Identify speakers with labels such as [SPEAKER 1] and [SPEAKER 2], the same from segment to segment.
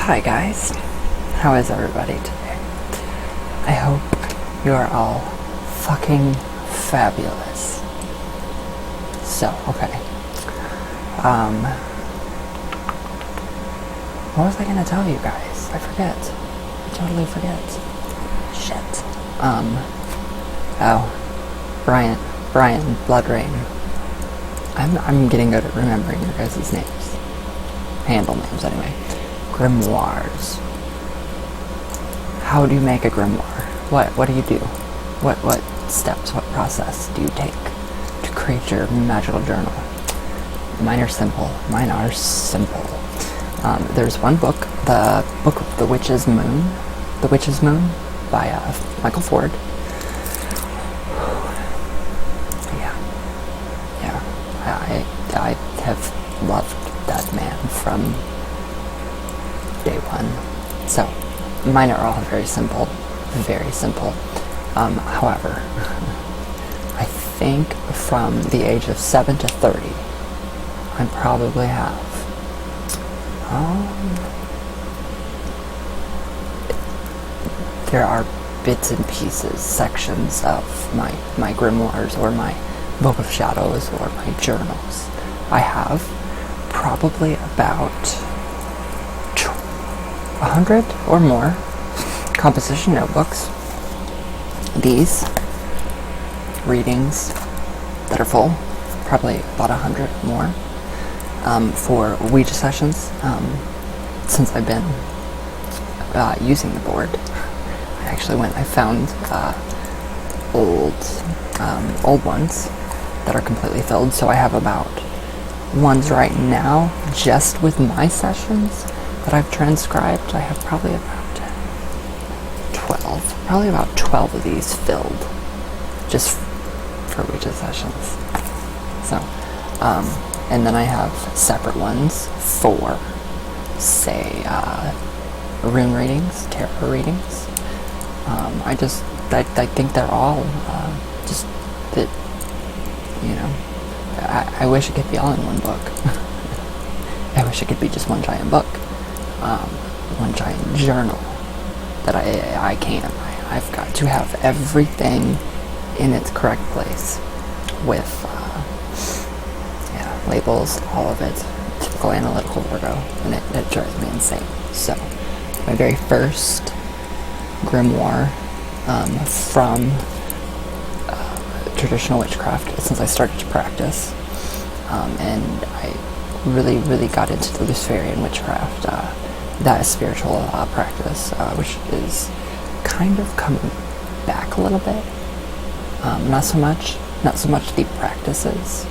[SPEAKER 1] Hi guys, how is everybody today? I hope you are all fucking fabulous. So, okay. What was I gonna tell you guys? I forget. I totally forget. Shit. Brian, Blood Rain. I'm getting good at remembering your guys' names. Handle names, anyway. Grimoires. How do you make a grimoire? What do you do? What steps, what process do you take to create your magical journal? Mine are simple. There's one book, the book of The Witch's Moon by Michael Ford. I have loved that man from day one. So, mine are all very simple. However, I think from the age of 7 to 30, I probably have there are bits and pieces, sections of my grimoires or my Book of Shadows or my journals. I have probably about 100 or more composition notebooks. These readings that are full, probably about 100 more for Ouija sessions. Since I've been using the board, I found old ones that are completely filled. So I have about ones right now just with my sessions that I've transcribed. I have probably about 12 of these filled just for Ouija sessions. So, and then I have separate ones for, say, rune readings, tarot readings. I think they're all just that, you know, I wish it could be all in one book. I wish it could be just one giant book, one giant journal that I can. I've got to have everything in its correct place with, labels, all of it. Typical analytical Virgo, and it drives me insane. So, my very first grimoire from traditional witchcraft, since I started to practice, and I really got into the Luciferian witchcraft, that spiritual practice, which is kind of coming back a little bit. Not so much the practices,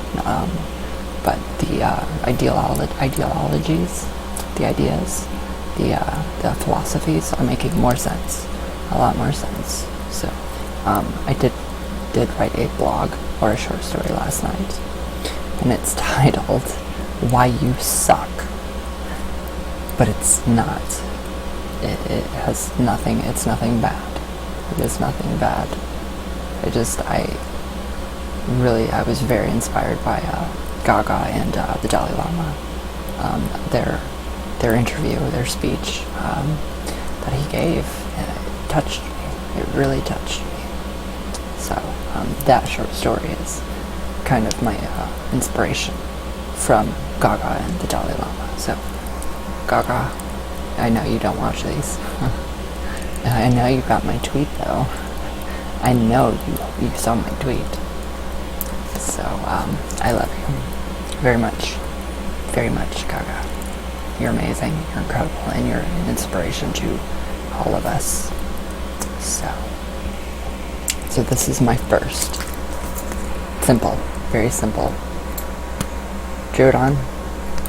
[SPEAKER 1] but the ideologies, the ideas, the philosophies are making more sense, a lot more sense. So, I did write a blog or a short story last night, and it's titled "Why You Suck," but it's not. It has nothing. It's nothing bad. It is nothing bad. I was very inspired by Gaga and the Dalai Lama. Their interview, their speech that he gave, it touched me. It really touched me. So that short story is kind of my inspiration from Gaga and the Dalai Lama. So, Gaga, I know you don't watch these. I know you got my tweet though. I know you saw my tweet. So, I love you very much, Gaga. You're amazing, you're incredible, and you're an inspiration to all of us. So this is my first. Simple, very simple. Drew it on,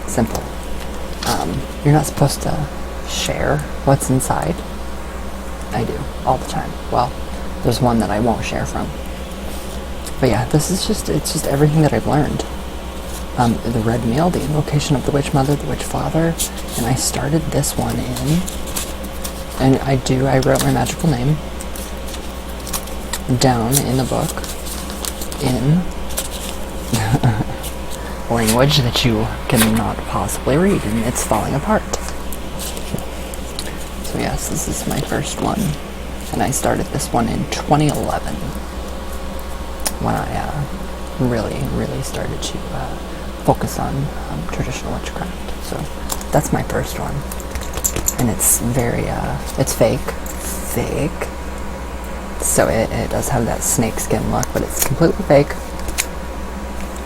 [SPEAKER 1] simple. You're not supposed to share what's inside. I do, all the time. Well, there's one that I won't share from. But yeah, it's just everything that I've learned. The red meal, the invocation of the witch mother, the witch father, and I started this one in, and I wrote my magical name down in the book in language that you cannot possibly read, and it's falling apart. So yes, this is my first one, and I started this one in 2011 when I really started to focus on traditional witchcraft. So that's my first one, and it's very it's fake, so it does have that snake skin look, but it's completely fake.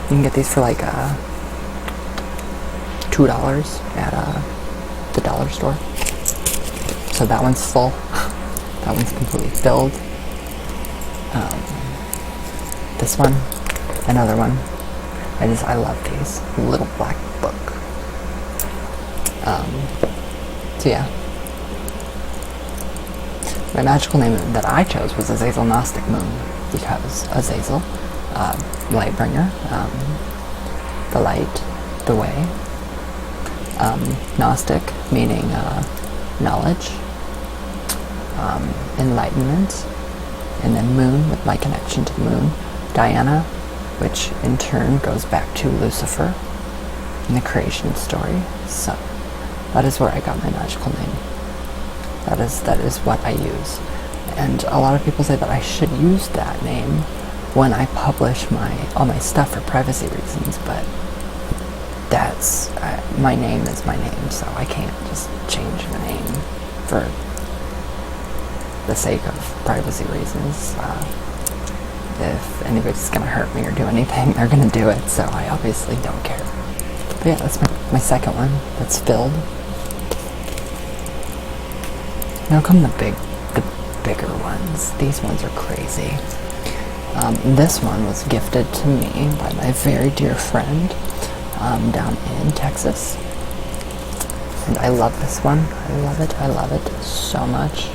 [SPEAKER 1] You can get these for like $2 at the dollar store. So that one's full. That one's completely filled. This one, another one. I love these. Little black book. So yeah. My magical name that I chose was Azazel Gnostic Moon, because Azazel, Lightbringer, the light, the way. Gnostic, meaning knowledge, enlightenment, and then Moon, with my connection to the moon. Diana, which in turn goes back to Lucifer in the creation story. So that is where I got my magical name. That is what I use. And a lot of people say that I should use that name when I publish all my stuff for privacy reasons, but that's my name is my name, so I can't just change the name for the sake of privacy reasons. If anybody's gonna hurt me or do anything, they're gonna do it, so I obviously don't care. But yeah, that's my second one that's filled. Now come the bigger ones. These ones are crazy. This one was gifted to me by my very dear friend down in Texas. And I love this one. I love it so much.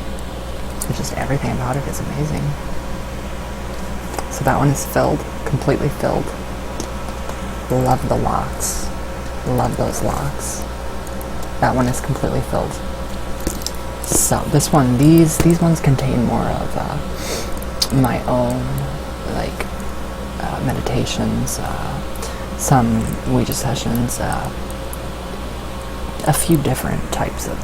[SPEAKER 1] It's just everything about it is amazing. So that one is filled, completely filled. Love the locks. Love those locks. That one is completely filled. So this one, these ones contain more of my own, like, meditations, some Ouija sessions, a few different types of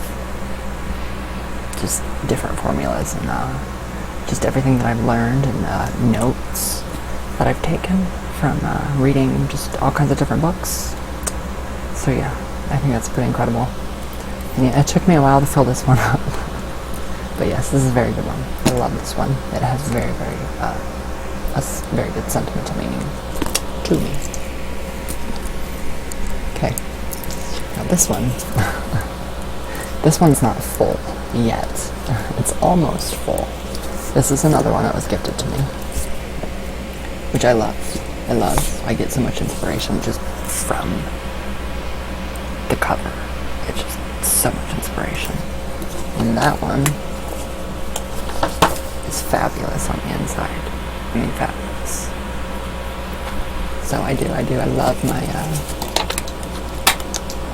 [SPEAKER 1] just different formulas, and just everything that I've learned, and notes that I've taken from reading just all kinds of different books. So yeah, I think that's pretty incredible. And yeah, it took me a while to fill this one up. But yes, this is a very good one. I love this one. It has very good sentimental meaning to me. Okay. Now this one. This one's not full yet. It's almost full. This is another one that was gifted to me, which I love. I get so much inspiration just from the cover. It's just so much inspiration. And that one is fabulous on the inside. I mean, fabulous. So I love my,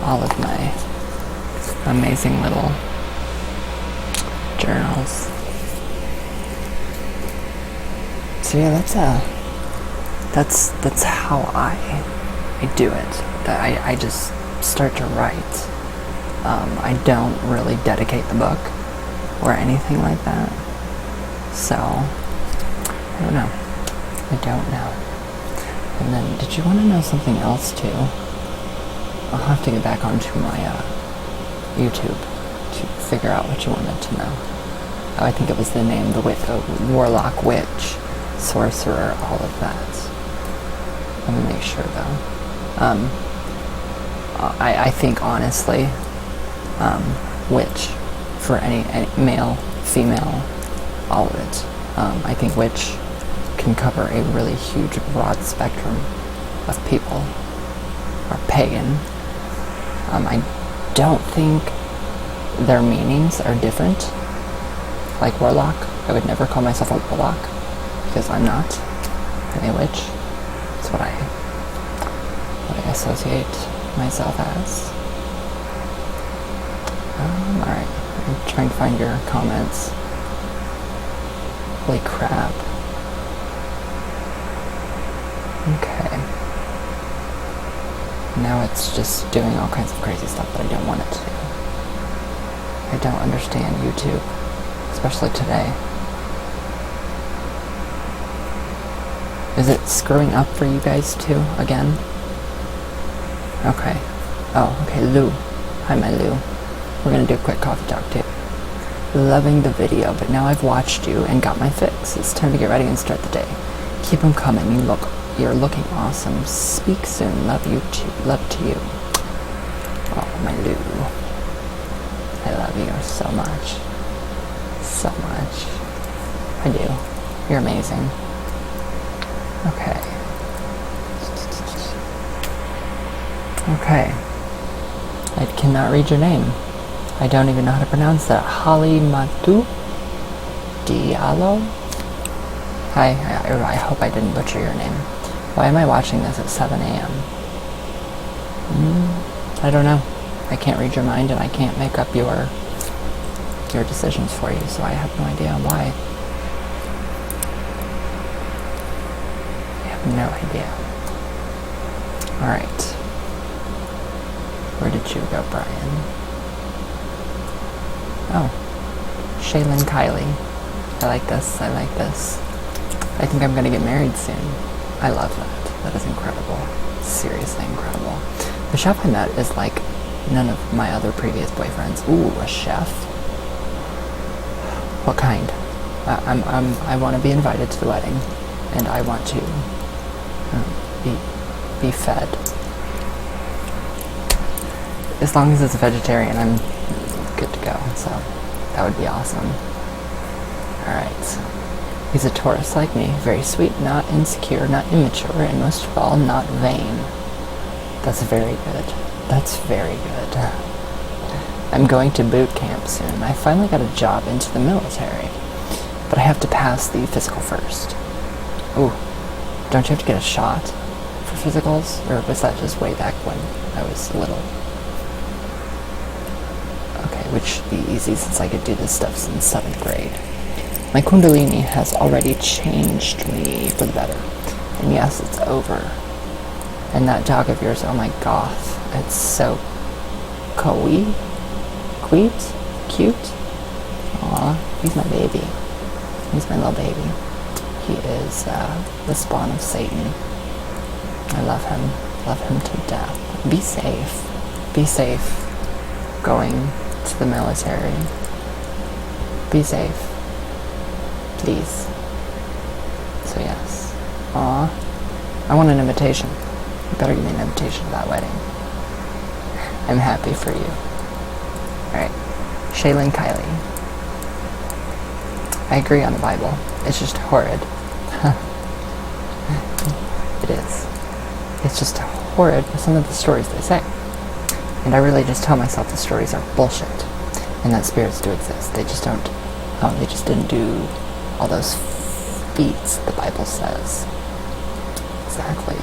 [SPEAKER 1] all of my amazing little journals. So yeah, that's how I do it. I just start to write. I don't really dedicate the book or anything like that. So, I don't know. And then, did you want to know something else too? I'll have to get back onto my YouTube to figure out what you wanted to know. Oh, I think it was the name, the warlock, witch, sorcerer, all of that. Let me make sure though. I think honestly, witch, for any male, female, all of it. I think witch can cover a really huge, broad spectrum of people. Or pagan. I don't think their meanings are different. Like warlock, I would never call myself a warlock because I'm not. I'm a witch. That's what I associate myself as. Alright, I'm trying to find your comments. Holy crap. Okay. Now it's just doing all kinds of crazy stuff that I don't want it to do. I don't understand YouTube, especially today. Is it screwing up for you guys too, again? Okay. Oh, okay, Lou. Hi, my Lou. We're gonna do a quick coffee talk too. Loving the video, but now I've watched you and got my fix. It's time to get ready and start the day. Keep them coming. You're looking awesome. Speak soon. Love you too. Love to you. Oh, my Lou. I love you so much. So much. I do. You're amazing. Okay. Okay. I cannot read your name. I don't even know how to pronounce that. Halimatu Diallo? Hi, I hope I didn't butcher your name. Why am I watching this at 7 a.m.? I don't know. I can't read your mind and I can't make up your decisions for you, so I have no idea why. I have no idea. Alright. Where did you go, Brian? Oh. Shaylin Kylie. I like this. I like this. I think I'm gonna get married soon. I love that. That is incredible. Seriously incredible. The chef I met is like none of my other previous boyfriends. Ooh, a chef. What kind? I want to be invited to the wedding, and I want to be fed. As long as it's a vegetarian, I'm good to go. So that would be awesome. All right. He's a Taurus like me, very sweet, not insecure, not immature, and most of all, not vain. That's very good. That's very good. I'm going to boot camp soon. I finally got a job into the military, but I have to pass the physical first. Ooh, don't you have to get a shot for physicals? Or was that just way back when I was little? Okay, which should be easy since I could do this stuff since 7th grade. My Kundalini has already changed me for the better. And yes, it's over. And that dog of yours, oh my goth, it's so cute. Aw, he's my baby. He's my little baby. He is the spawn of Satan. I love him to death. Be safe. Be safe going to the military. Be safe. Please. So yes. Aw. I want an invitation. You better give me an invitation to that wedding. I'm happy for you. Alright. Shaylin Kylie. I agree on the Bible. It's just horrid. It is. It's just horrid with some of the stories they say. And I really just tell myself the stories are bullshit. And that spirits do exist. They just don't, they just didn't do all those feats the Bible says. Exactly.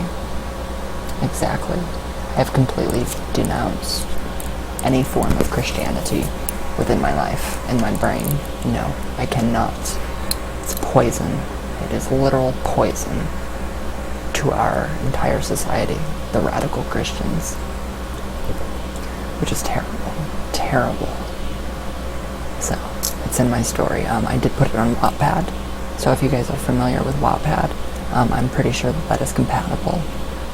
[SPEAKER 1] Exactly. I have completely denounced any form of Christianity within my life, in my brain. No, I cannot. It's poison. It is literal poison to our entire society, the radical Christians. Which is terrible. Terrible. So, it's in my story. I did put it on Wattpad, so if you guys are familiar with Wattpad, I'm pretty sure that is compatible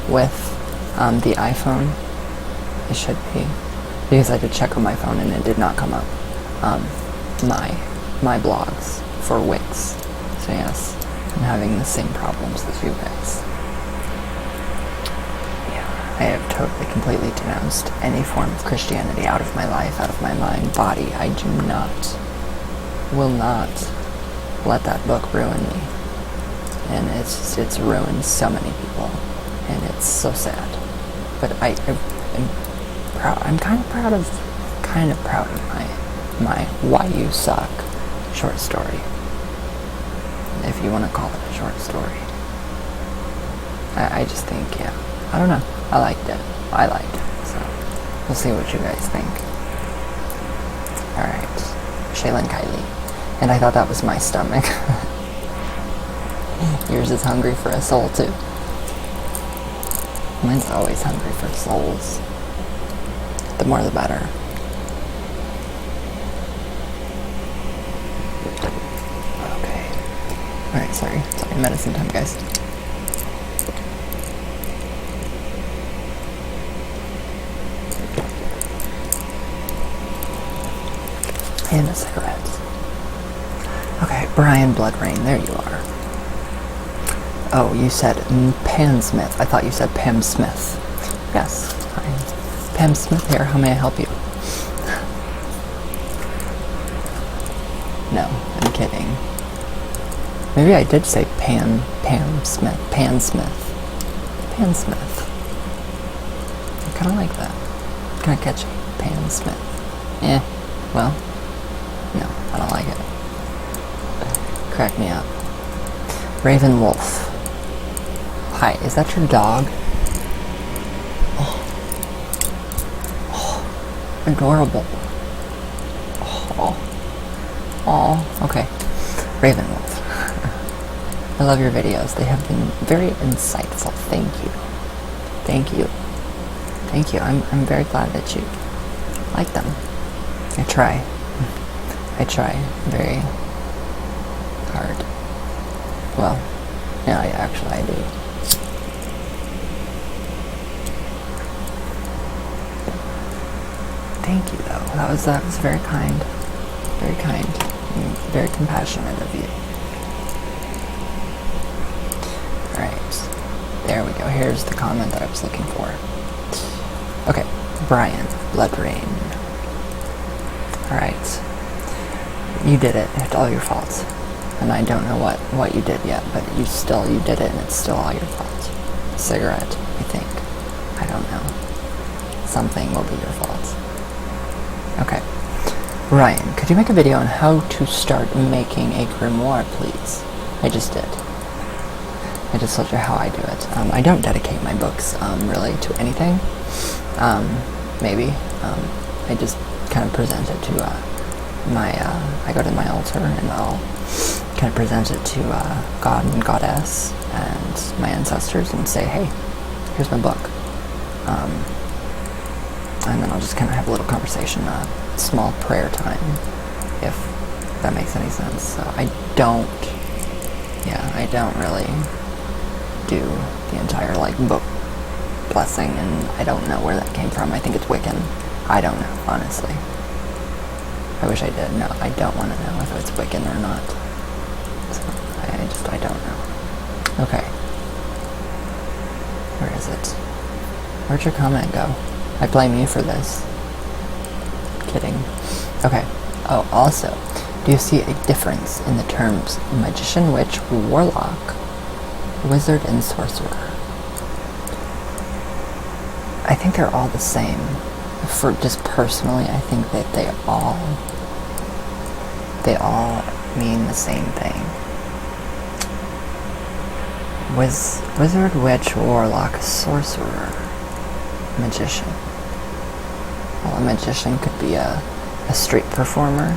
[SPEAKER 1] with the iPhone. It should be, because I did check on my phone and it did not come up. My blogs for Wix. So yes, I'm having the same problems as you guys. Yeah, I have totally, completely denounced any form of Christianity out of my life, out of my mind, body. I will not let that book ruin me. And it's ruined so many people, and it's so sad. But I'm proud. I'm kind of proud of my Why You Suck short story, if you want to call it a short story. I just think, yeah, I don't know. I liked it. So we'll see what you guys think. All right, Shaylin Kylie, and I thought that was my stomach. Yours is hungry for a soul too. Mine's always hungry for souls. The more the better. Sorry, medicine time, guys. And a cigarette. Okay, Brian Bloodrain, there you are. Oh, you said Pam Smith. I thought you said Pam Smith. Yes, I'm Pam Smith here. How may I help you? No, I'm kidding. Maybe I did say Pam Smith. Pan Smith. Pan Smith. I kind of like that. Kind of catchy. Pan Smith. Well, no, I don't like it. Crack me up. Raven Wolf. Hi, is that your dog? Oh, adorable. Oh, okay. Raven Wolf. I love your videos. They have been very insightful. Thank you. Thank you. Thank you. I'm very glad that you like them. I try. I try very hard. Well, yeah, actually I do. Thank you, though. That was very kind. Very kind. And very compassionate of you. Alright. There we go. Here's the comment that I was looking for. Okay. Brian. Blood Rain. Alright. You did it. It's all your fault. And I don't know what you did yet, but you did it, and it's still all your fault. Cigarette, I think. I don't know. Something will be your fault. Okay. Ryan, could you make a video on how to start making a grimoire, please? I just did. I just told you how I do it. I don't dedicate my books, really, to anything. Maybe. I just kind of present it to, I go to my altar, and I'll kind of present it to God and Goddess and my ancestors and say, hey, here's my book. And then I'll just kind of have a little conversation, small prayer time, if that makes any sense. So I don't really do the entire, book blessing, and I don't know where that came from. I think it's Wiccan. I don't know, honestly. I wish I did. No, I don't want to know if it's Wiccan or not. So I don't know. Okay. Where is it? Where'd your comment go? I blame you for this. Kidding. Okay. Oh, also, do you see a difference in the terms magician, witch, warlock, wizard, and sorcerer? I think they're all the same. For just personally, I think that they all mean the same thing. Wizard, witch, warlock, sorcerer, magician. Well, a magician could be a street performer,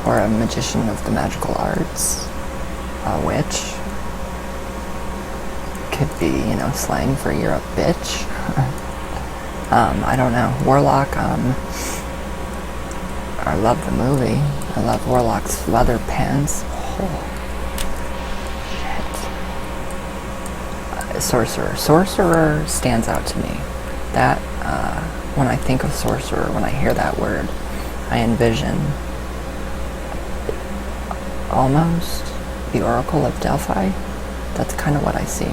[SPEAKER 1] or a magician of the magical arts. A witch could be, slang for you're a bitch. I don't know. Warlock, I love the movie. I love Warlock's leather pants. Oh. Shit. Sorcerer. Sorcerer stands out to me. That, when I think of sorcerer, when I hear that word, I envision almost the Oracle of Delphi. That's kind of what I see.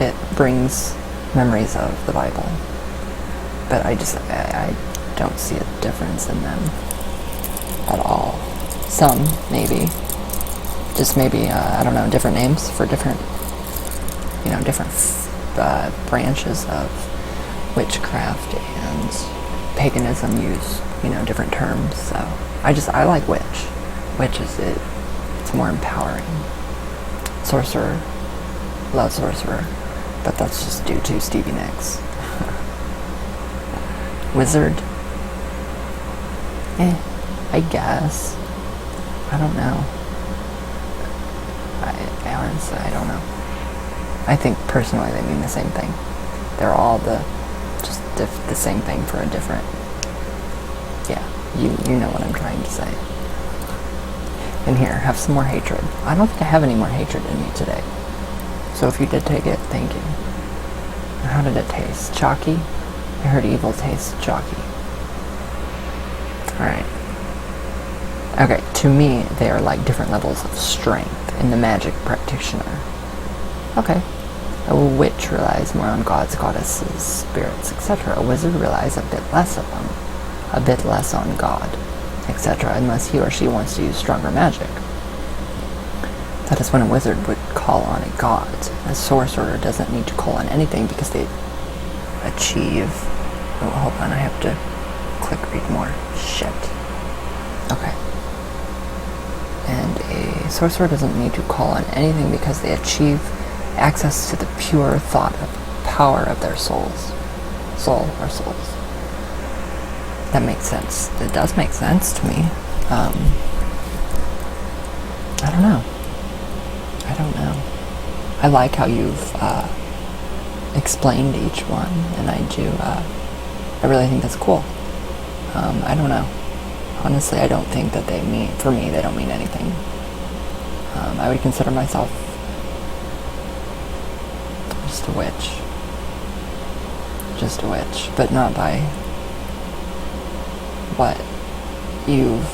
[SPEAKER 1] It brings memories of the Bible, but I don't see a difference in them at all. Some, maybe. Just maybe, I don't know, different names for different branches of witchcraft and paganism use, different terms. So I like witch. Witch is it's more empowering. Sorcerer, love sorcerer, but that's just due to Stevie Nicks. Wizard, I guess. I don't know. I honestly, I don't know. I think personally they mean the same thing. They're all the same thing for a different. Yeah, you know what I'm trying to say. In here, have some more hatred. I don't think I have any more hatred in me today. So if you did take it, thank you. How did it taste? Chalky? I heard evil tastes chalky. Alright. Okay, to me, they are like different levels of strength in the magic practitioner. Okay. A witch relies more on gods, goddesses, spirits, etc. A wizard relies a bit less of them. A bit less on God, etc. Unless he or she wants to use stronger magic. That is when a wizard would call on a god. A sorcerer doesn't need to call on anything because they achieve... Oh, hold on, I have to click read more. Shit. Okay. And a sorcerer doesn't need to call on anything because they achieve access to the pure thought of power of their souls. Soul or souls. That makes sense. It does make sense to me. I don't know. I like how you've explained each one, and I really think that's cool. I don't know. Honestly, I don't think that they mean, for me, they don't mean anything. I would consider myself just a witch. Just a witch, but not by what you've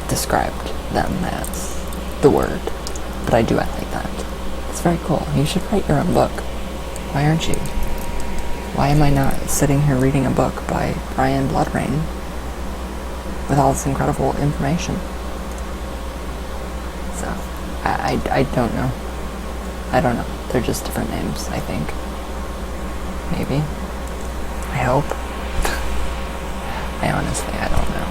[SPEAKER 1] described them as, the word. But I like that. It's very cool. You should write your own book. Why aren't you? Why am I not sitting here reading a book by Brian Bloodrain with all this incredible information? So, I don't know. I don't know. They're just different names, I think. Maybe. I hope. I don't know.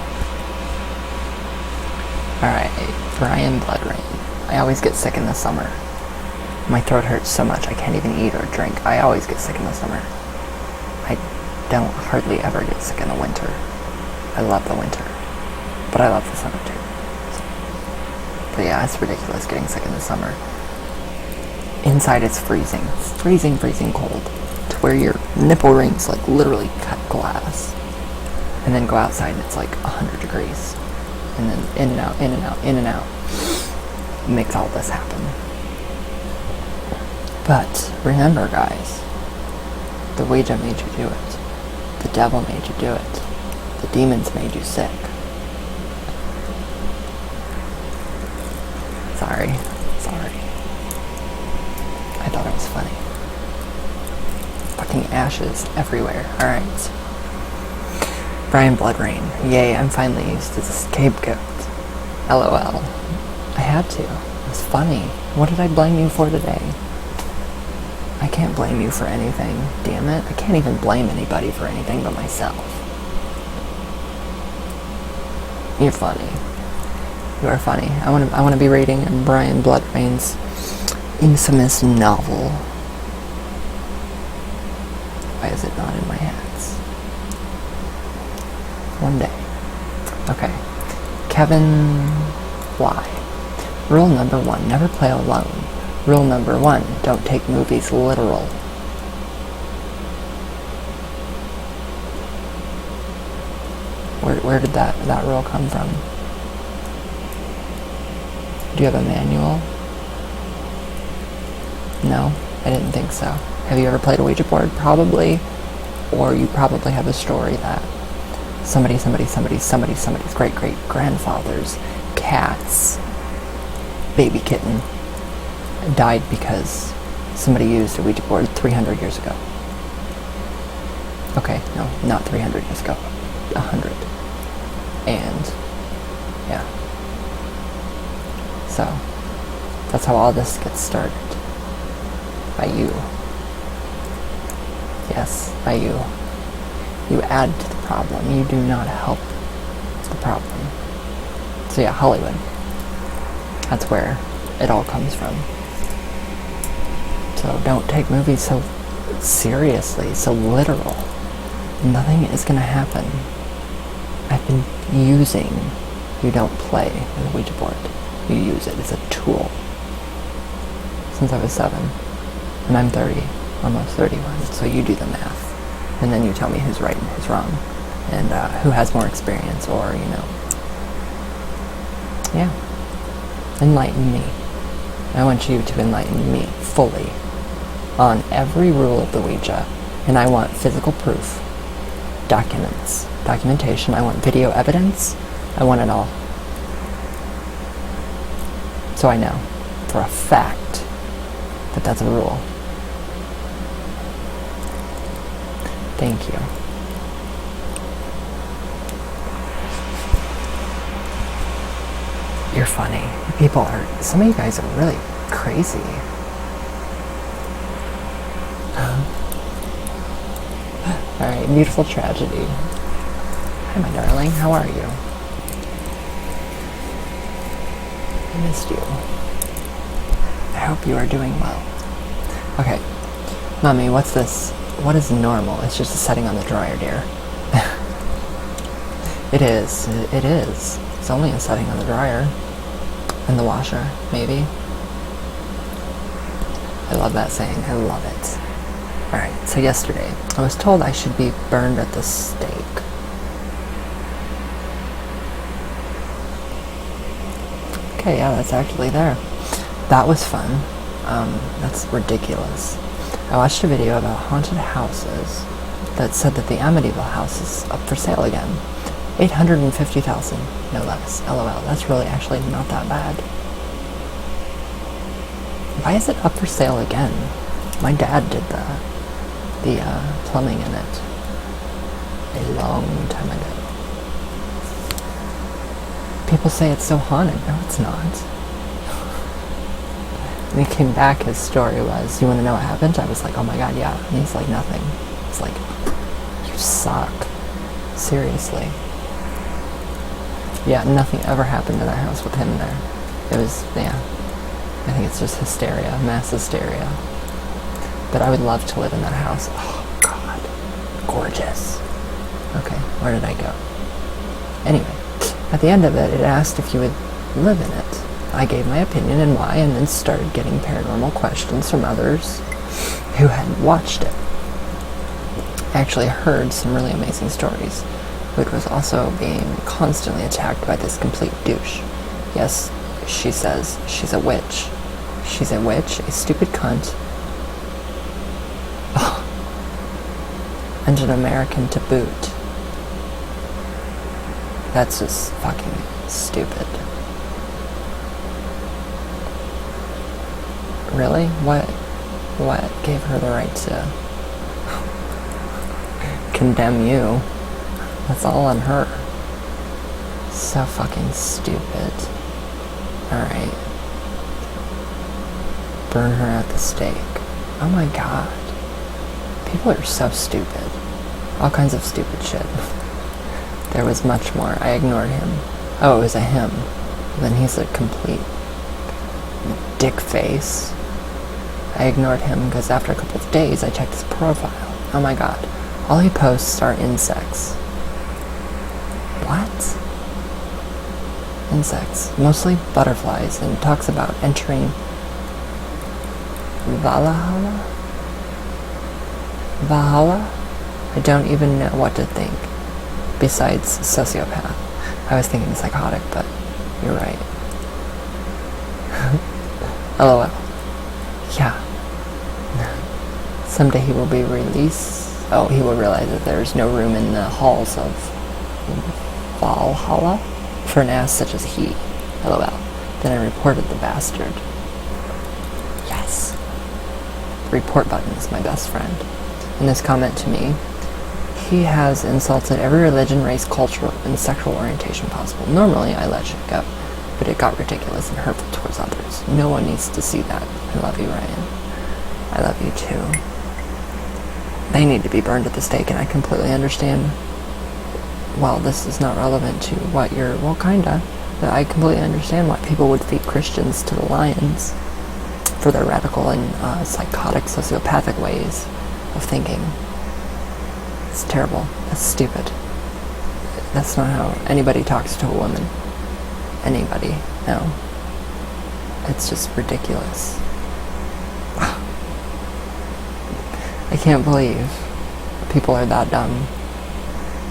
[SPEAKER 1] Alright, Brian Bloodrain. I always get sick in the summer. My throat hurts so much I can't even eat or drink. I always get sick in the summer. I don't hardly ever get sick in the winter. I love the winter. But I love the summer too. But yeah, it's ridiculous getting sick in the summer. Inside it's freezing. Freezing cold. To where your nipple rings like literally cut glass. And then go outside and it's like 100 degrees. And then in and out, in and out, in and out. Makes all this happen. But remember, guys, the Ouija made you do it. The devil made you do it. The demons made you sick. Sorry. I thought it was funny. Fucking ashes everywhere. Alright. Brian Bloodrain. Yay, I'm finally used to the scapegoat. LOL. I had to. It was funny. What did I blame you for today? I can't blame you for anything. Damn it. I can't even blame anybody for anything but myself. You're funny. You are funny. I want to be reading Brian Bloodrain's infamous novel. Why is it not in my hands? One day. Okay. Kevin Fly. Rule number 1, never play alone. Rule number 1, don't take movies literal. Where did that rule come from? Do you have a manual? No, I didn't think so. Have you ever played a Ouija board? Probably. Or you probably have a story that somebody's great-great-grandfather's cat's baby kitten died because somebody used a Ouija board 300 years ago. Okay, no, not 300 years ago. 100. And, yeah. So, that's how all this gets started. By you. Yes, by you. You add to the problem. You do not help the problem. So yeah, Hollywood. That's where it all comes from. So don't take movies so seriously, so literal. Nothing is going to happen. I've been using, you don't play with a Ouija board. You use it. It's a tool. Since I was 7. And I'm 30. Almost 31. So you do the math. And then you tell me who's right and who's wrong. And who has more experience or, Yeah. Enlighten me. I want you to enlighten me fully on every rule of the Ouija. And I want physical proof. Documents. Documentation. I want video evidence. I want it all. So I know for a fact that that's a rule. Thank you. You're funny. Some of you guys are really crazy. Alright, beautiful tragedy. Hi, my darling. How are you? I missed you. I hope you are doing well. Okay. Mommy, what's this? What is normal? It's just a setting on the dryer, dear. It is. It is. It's only a setting on the dryer. And the washer, maybe. I love that saying. I love it. Alright, so yesterday, I was told I should be burned at the stake. Okay, yeah, that's actually there. That was fun. That's ridiculous. I watched a video about haunted houses that said that the Amityville house is up for sale again. $850,000, no less. LOL. That's really actually not that bad. Why is it up for sale again? My dad did the plumbing in it a long time ago. People say it's so haunted. No, it's not. When he came back, his story was, you want to know what happened? I was like, oh my god, yeah. And he's like, nothing. It's like, you suck. Seriously. Yeah, nothing ever happened in that house with him there. It was, yeah. I think it's just hysteria, mass hysteria. But I would love to live in that house. Oh, God. Gorgeous. Okay, where did I go? Anyway, at the end of it, it asked if you would live in it. I gave my opinion and why, and then started getting paranormal questions from others who had watched it. I actually heard some really amazing stories, but was also being constantly attacked by this complete douche. Yes, she says she's a witch. She's a witch, a stupid cunt, and an American to boot. That's just fucking stupid. Really? What gave her the right to condemn you? That's all on her. So fucking stupid. Alright. Burn her at the stake. Oh my god. People are so stupid. All kinds of stupid shit. There was much more. I ignored him. Oh, it was a him. Then he's a complete dick face. I ignored him because after a couple of days I checked his profile. Oh my god. All he posts are insects. What? Insects. Mostly butterflies, and talks about entering Valhalla? Valhalla? I don't even know what to think. Besides sociopath. I was thinking psychotic, but you're right. LOL. Yeah. Someday he will be released. Oh, he will realize that there is no room in the halls of Valhalla for an ass such as he. LOL. Then I reported the bastard. Yes. The report button is my best friend. In this comment to me, he has insulted every religion, race, culture, and sexual orientation possible. Normally, I let shit go, but it got ridiculous and hurtful towards others. No one needs to see that. I love you, Ryan. I love you too. They need to be burned at the stake, and I completely understand. Well, this is not relevant to what you're... Well, kinda. But I completely understand why people would feed Christians to the lions for their radical and psychotic, sociopathic ways of thinking. It's terrible. That's stupid. That's not how anybody talks to a woman. Anybody. No. It's just ridiculous. I can't believe people are that dumb.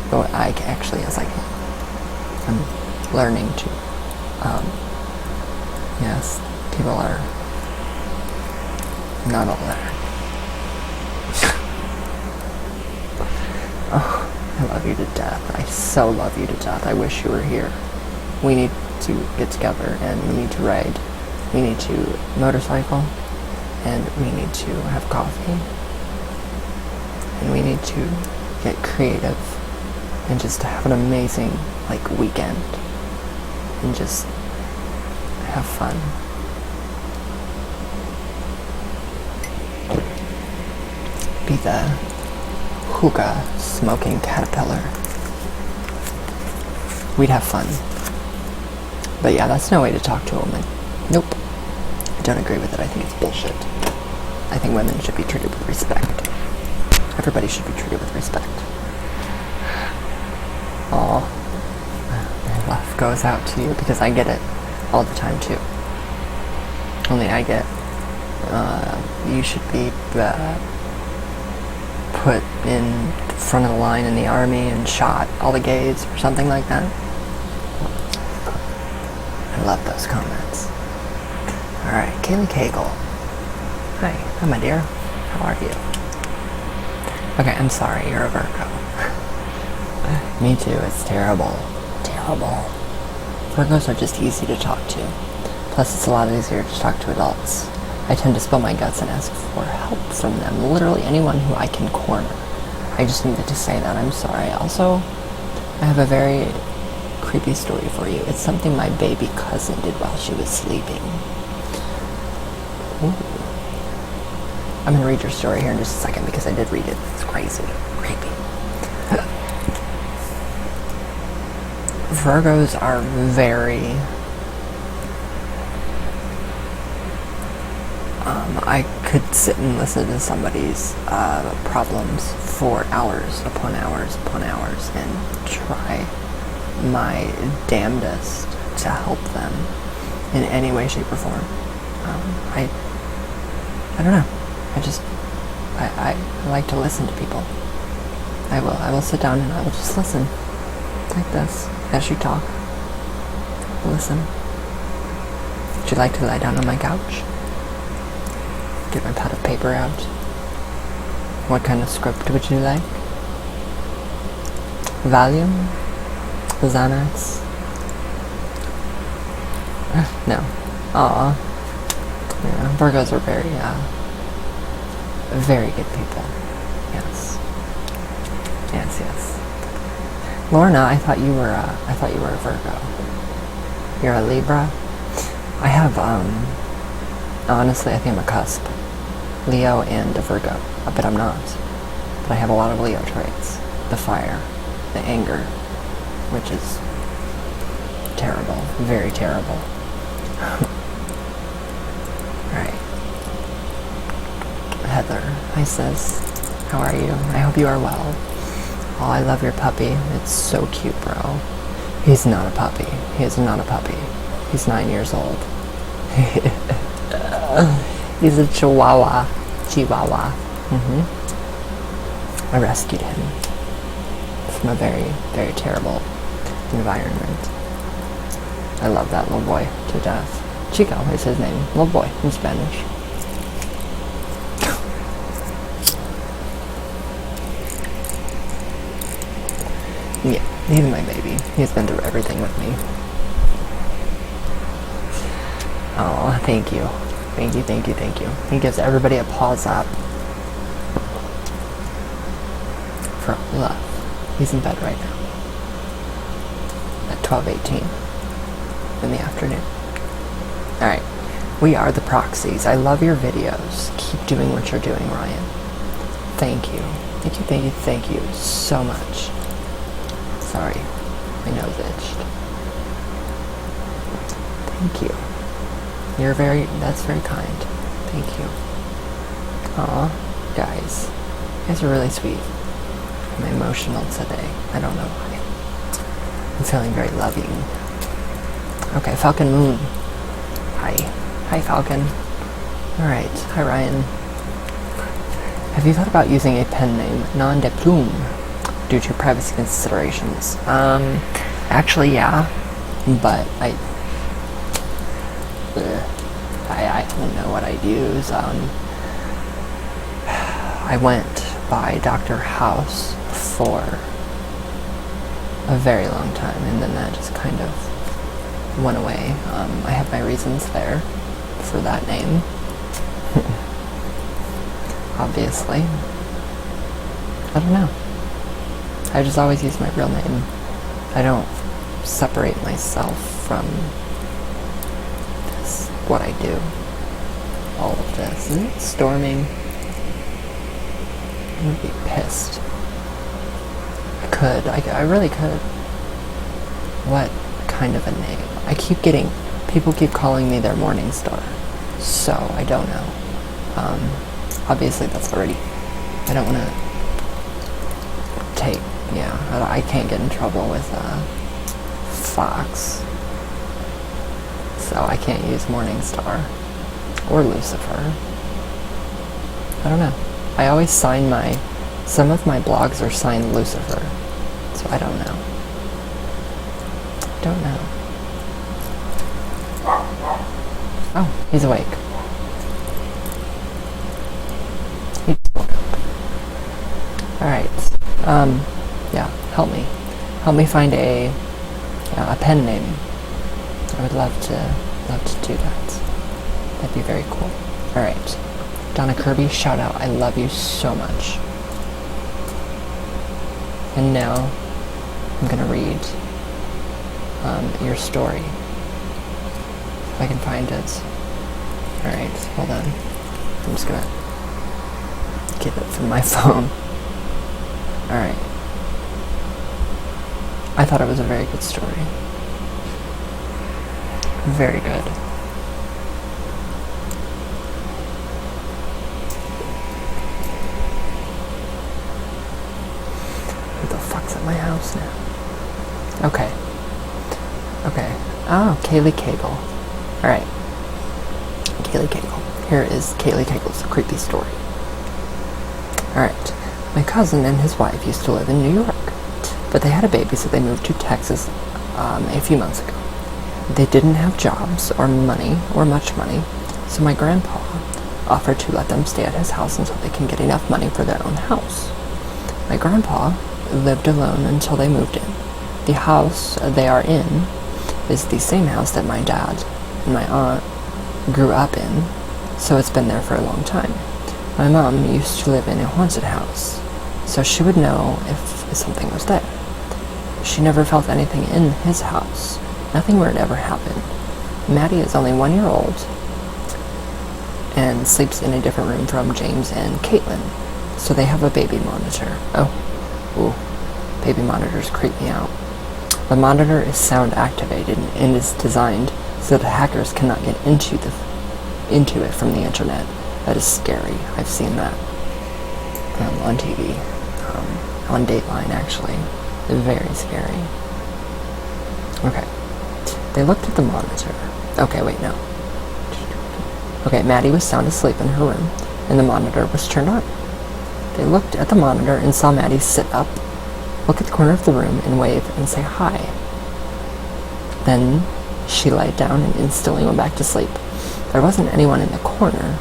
[SPEAKER 1] But I actually, as I'm learning to Yes, people are not all there. Oh, I love you to death. I so love you to death. I wish you were here. We need to get together and we need to ride. We need to motorcycle and we need to have coffee. And we need to get creative and just have an amazing weekend and just have fun. Be the hookah smoking caterpillar. We'd have fun. But yeah, that's no way to talk to a woman. Nope. I don't agree with it. I think it's bullshit. I think women should be treated with respect. Everybody should be treated with respect. Aw. My love goes out to you because I get it all the time too. Only I get, you should be put in front of the line in the army and shot, all the gays, or something like that. I love those comments. Alright, Kaylee Cagle. Hi, my dear. How are you? Okay, I'm sorry, you're a Virgo. Me too, it's terrible. Terrible. Virgos are just easy to talk to. Plus, it's a lot easier to talk to adults. I tend to spill my guts and ask for help from them. Literally anyone who I can corner. I just needed to say that. I'm sorry. Also, I have a very creepy story for you. It's something my baby cousin did while she was sleeping. Ooh. I'm going to read your story here in just a second because I did read it. It's crazy. Creepy. Virgos are very... I could sit and listen to somebody's problems for hours upon hours upon hours and try my damnedest to help them in any way, shape, or form. I don't know. I like to listen to people. I will sit down and I will just listen like this as you talk. Listen. Would you like to lie down on my couch? Get my pad of paper out. What kind of script would you like? Valium? Xanax? No. Aw. Yeah, Virgos are very good people. Yes. Yes, yes. Lorna, I thought you were a Virgo. You're a Libra? I have, honestly, I think I'm a cusp. Leo and a Virgo. But I'm not. But I have a lot of Leo traits. The fire, the anger, which is terrible. Very terrible. Right. Heather, hi sis. How are you? I hope you are well. Oh, I love your puppy. It's so cute, bro. He's not a puppy. He is not a puppy. He's 9 years old. He's a Chihuahua. I rescued him from a very, very terrible environment. I love that little boy to death. Chico is his name. Little boy in Spanish. Yeah, he's my baby. He's been through everything with me. Oh, thank you. Thank you, thank you, thank you. He gives everybody a paws up. For love. He's in bed right now. At 12:18 in the afternoon. Alright. We are the proxies. I love your videos. Keep doing what you're doing, Ryan. Thank you. Thank you, thank you, thank you so much. Sorry. My nose itched. Thank you. That's very kind. Thank you. Aw, guys. You guys are really sweet. I'm emotional today. I don't know why. I'm feeling very loving. Okay, Falcon Moon. Hi. Hi, Falcon. Alright. Hi, Ryan. Have you thought about using a pen name, non de plume, due to privacy considerations? Actually, yeah. But I don't know what I'd use. I went by Dr. House for a very long time, and then that just kind of went away. I have my reasons there for that name. Obviously. I don't know. I just always use my real name. I don't separate myself from this, what I do. All of this. Isn't it storming? I'm gonna be pissed. I really could. What kind of a name? People keep calling me their morning star. So, I don't know. Obviously that's already, I don't want to I can't get in trouble with, Fox. So I can't use Morningstar. Or Lucifer. I don't know. I always sign some of my blogs are signed Lucifer. So I don't know. Don't know. Oh, he's awake. He just woke up. Alright. Yeah, help me. Help me find a pen name. I would love to do that. That'd be very cool. Alright. Donna Kirby, shout out. I love you so much. And now I'm gonna read your story. If I can find it. Alright, hold on. I'm just gonna get it from my phone. Alright. I thought it was a very good story. Very good. Who the fuck's at my house now? Okay. Oh, Kaylee Cagle. Alright. Kaylee Cagle. Here is Kaylee Cagle's creepy story. Alright. My cousin and his wife used to live in New York, but they had a baby, so they moved to Texas a few months ago. They didn't have jobs or money, or much money, so my grandpa offered to let them stay at his house until they can get enough money for their own house. My grandpa lived alone until they moved in. The house they are in is the same house that my dad and my aunt grew up in, so it's been there for a long time. My mom used to live in a haunted house, so she would know if something was there. She never felt anything in his house. Nothing weird ever happened. Maddie is only 1 year old and sleeps in a different room from James and Caitlin, so they have a baby monitor. Baby monitors creep me out. The monitor is sound activated and is designed so that hackers cannot get into it from the internet. That is scary. I've seen that on TV, on Dateline actually. Very scary. Okay. They looked at the monitor. Okay, wait, no. Okay, Maddie was sound asleep in her room, and the monitor was turned on. They looked at the monitor and saw Maddie sit up, look at the corner of the room, and wave and say hi. Then she lied down and instantly went back to sleep. There wasn't anyone in the corner,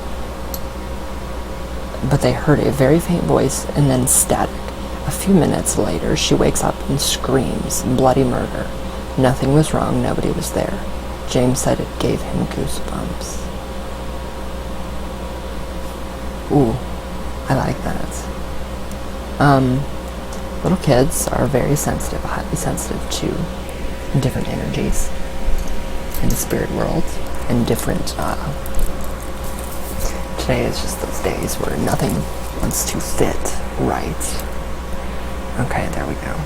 [SPEAKER 1] but they heard a very faint voice and then static. A few minutes later, she wakes up and screams, bloody murder. Nothing was wrong, nobody was there. James said it gave him goosebumps. Ooh, I like that. Little kids are very sensitive, highly sensitive to different energies in the spirit world, and different, today is just those days where nothing wants to fit right. Okay, there we go.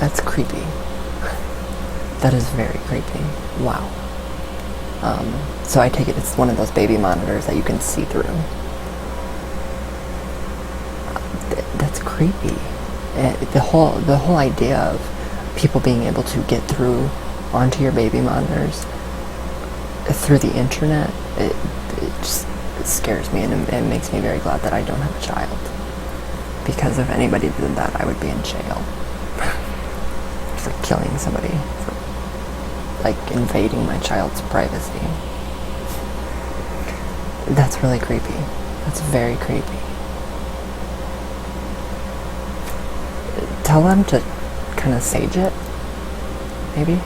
[SPEAKER 1] That's creepy. That is very creepy. Wow. So I take it it's one of those baby monitors that you can see through. That's creepy. The whole idea of people being able to get through onto your baby monitors through the internet, it scares me, and it makes me very glad that I don't have a child. Because if anybody did that, I would be in jail for killing somebody. like invading my child's privacy. That's really creepy. That's very creepy. Tell them to kind of sage it, maybe?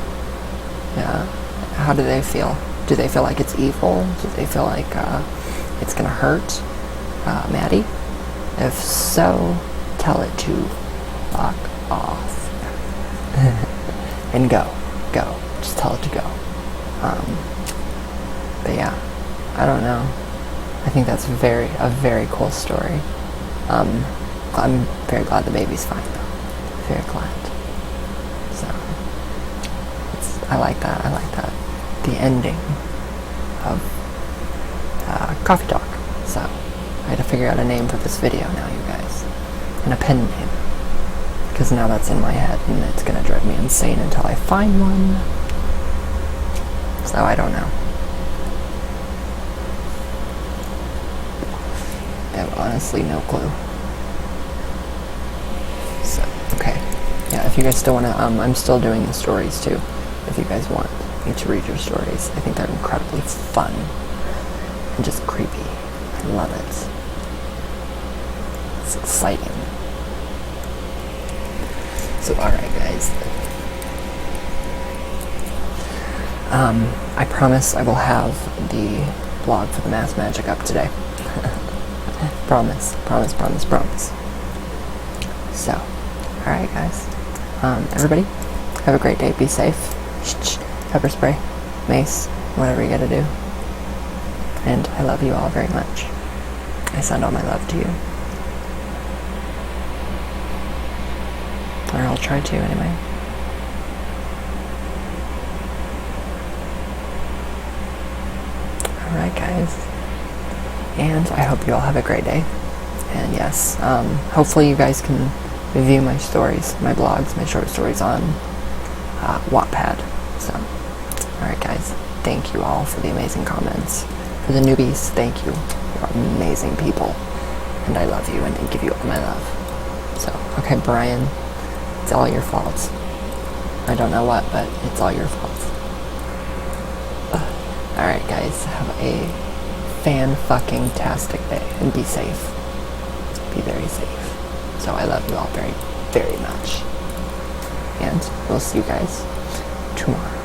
[SPEAKER 1] Yeah. How do they feel? Do they feel like it's evil? Do they feel like it's gonna hurt Maddie? If so, tell it to fuck off. And go. Just tell it to go. But yeah, I don't know. I think that's a very cool story. I'm very glad the baby's fine though. Very glad. So, I like that. The ending of Coffee Talk. So, I had to figure out a name for this video now, you guys. And a pen name. Because now that's in my head and it's gonna drive me insane until I find one. So, I don't know. I have honestly no clue. So, okay. Yeah, if you guys still want to, I'm still doing the stories too. If you guys want me to read your stories. I think they're incredibly fun. And just creepy. I love it. It's exciting. So, alright guys. I promise I will have the blog for the Mass Magic up today. Promise. So, alright guys. Everybody, have a great day. Be safe. Pepper spray, mace, whatever you gotta do. And I love you all very much. I send all my love to you. Or I'll try to anyway. Alright guys. And I hope you all have a great day. And yes, hopefully you guys can review my stories, my blogs, my short stories on Wattpad. So, alright guys, thank you all for the amazing comments. For the newbies, thank you. You're amazing people. And I love you and I give you all my love. So, okay Brian, it's all your fault. I don't know what, but it's all your fault. Alright guys, have a fan-fucking-tastic day and be safe. Be very safe. So I love you all very, very much. And we'll see you guys tomorrow.